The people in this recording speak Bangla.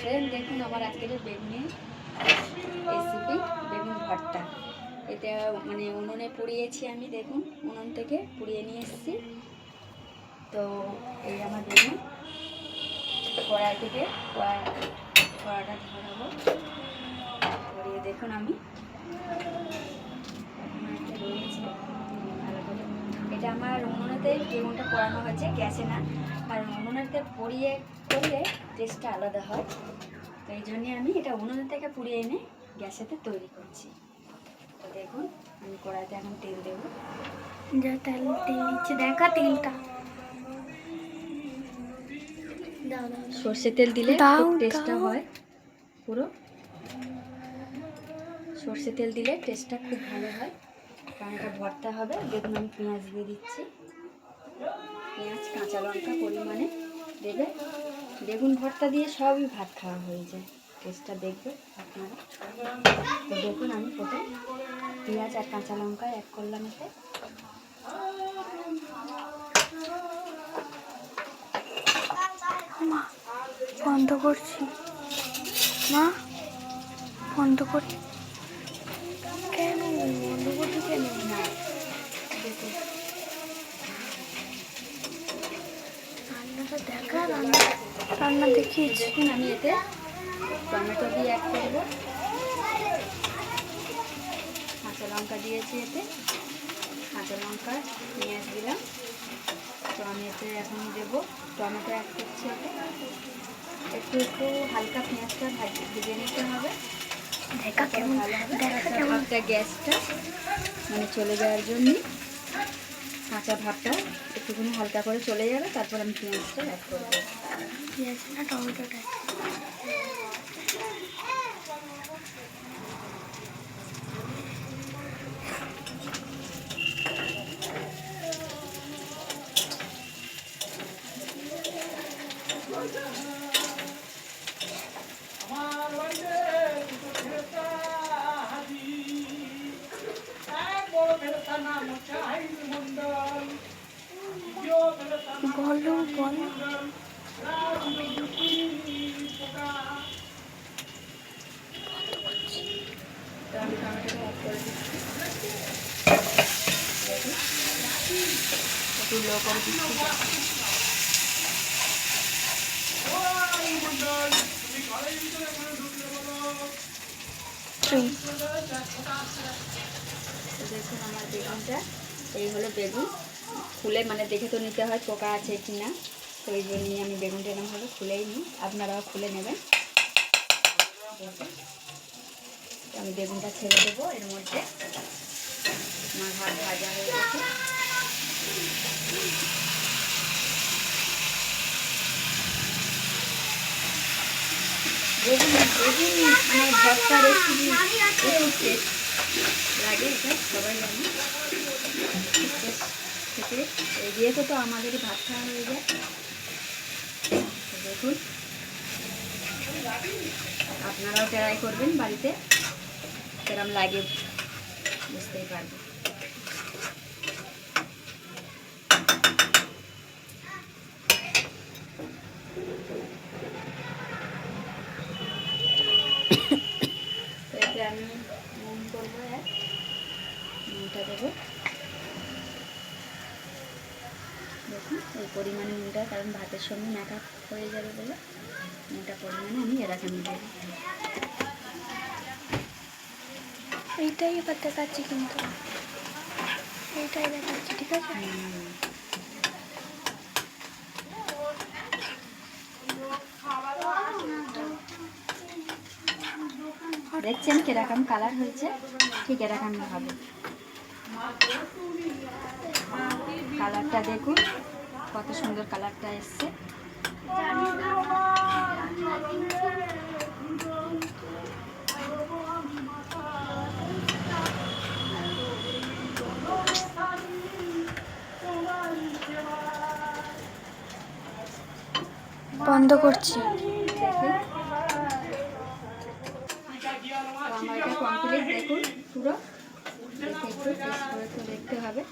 ফ্রেন্ড, দেখুন আমার আজকের বেগুনি রেসিপি, বেগুন ভর্তা। এটা মানে উনুনে পুড়িয়েছি আমি, দেখুন উনুন থেকে পুড়িয়ে নিয়ে এসেছি। তো এই আমার বেগুন কড়াই থেকে কড়াটা ধরাবো, ধরিয়ে দেখুন আমি রয়েছে ভালো করে। এটা আমার উনুনেতে বেগুনটা পোড়ানো হয়েছে, গ্যাসে না, কারণ উনুনেতে পুড়িয়ে করলে টেস্টটা আলাদা হয়। তো এই জন্যে আমি এটা উনুন থেকে পুড়িয়ে এনে গ্যাসেতে তৈরি করছি। তো দেখুন আমি কড়াইতে এখন তেল দেবো। যা তেল দিচ্ছে, দেখা তেলটা সর্ষের তেল দিলে খুব টেস্টটা হয়, পুরো সর্ষের তেল দিলে টেস্টটা খুব ভালো হয়, কারণ এটা ভর্তা হবে। দেখুন আমি পেঁয়াজ দিয়ে দিচ্ছি, পেঁয়াজ কাঁচা লঙ্কা পরিমাণে দেবে। বেগুন ভর্তা দিয়ে সবই ভাত খাওয়া হয়ে যায়, টেস্টটা দেখবে আপনারা। তো দেখুন আমি প্রথমে পেঁয়াজ আর কাঁচা লঙ্কা অ্যাড করলাম এতে। বন্ধ করছি মা, বন্ধ করছি কেন? বন্ধ করছি কেন? না দেখুন রান্নাটা দেখা, রান্না দেখিয়েছি। দেখুন আমি এতে টমেটো দিয়ে অ্যাড করবো, কাঁচা লঙ্কা দিয়েছি এতে, কাঁচা লঙ্কা পেঁয়াজ দিলাম। তো আমি এতে এখন দেবো টমেটো অ্যাড করছি এতে। একটু একটু হালকা পেঁয়াজটা ভেজে নিতে হবে, দেখা কেমন, ভালো হবে। দেখা কেমন। ভাবটা গ্যাসটা মানে চলে যাওয়ার জন্য, কাঁচা ভাবটা একটুখানি হালকা করে চলে যাবে, তারপর আমি পেঁয়াজটা অ্যাড করবো। পেঁয়াজ না টমেটোটা। বলো বলো। তো আমি টমেটোটা অ্যাড করে দিচ্ছি, একটু লো করে দিচ্ছি। তো দেখুন আমার বেগুনটা এই হলো বেগুন, খুলে মানে দেখে তো নিতে হয় পোকা আছে কি না। তো এই জন্যই আমি বেগুনটা এরকমভাবে খুলেই নিই, আপনারাও খুলে নেবেন। তো আমি বেগুনটা ছেড়ে দেবো এর মধ্যে। আমার ভাত ভাজা হয়ে গেছে। বেগুন বেগুন মানে ভর্তা রেসিপি প্রচুর টেস্ট লাগে, এটা সবাই জানি। টেস্ট থেকে যেহেতু তো আমাদেরই ভাত খাওয়া হয়ে যায়। তো দেখুন আপনারাও ট্রাই করবেন বাড়িতে, কেরম লাগে বুঝতেই পারবেন। তো এতে আমি নুন করবো, নুনটা দেবো দেখুন এই পরিমাণে নুনটা, কারণ ভাতের সঙ্গে মাখা হয়ে যাবে বলে নুনটা পরিমাণে আমি এরকম দেবো। এইটাই এবার দেখাচ্ছি, কিন্তু এইটাই দেখাচ্ছি, ঠিক আছে? দেখছেন কিরকম কালার হয়েছে, ঠিক এরকম হবে কালারটা। দেখুন কত সুন্দর কালারটা এসছে। বন্ধ করছি। আমার এটা কমপ্লিট, দেখুন পুরো একটু টেস্ট করে তো দেখতে হবে।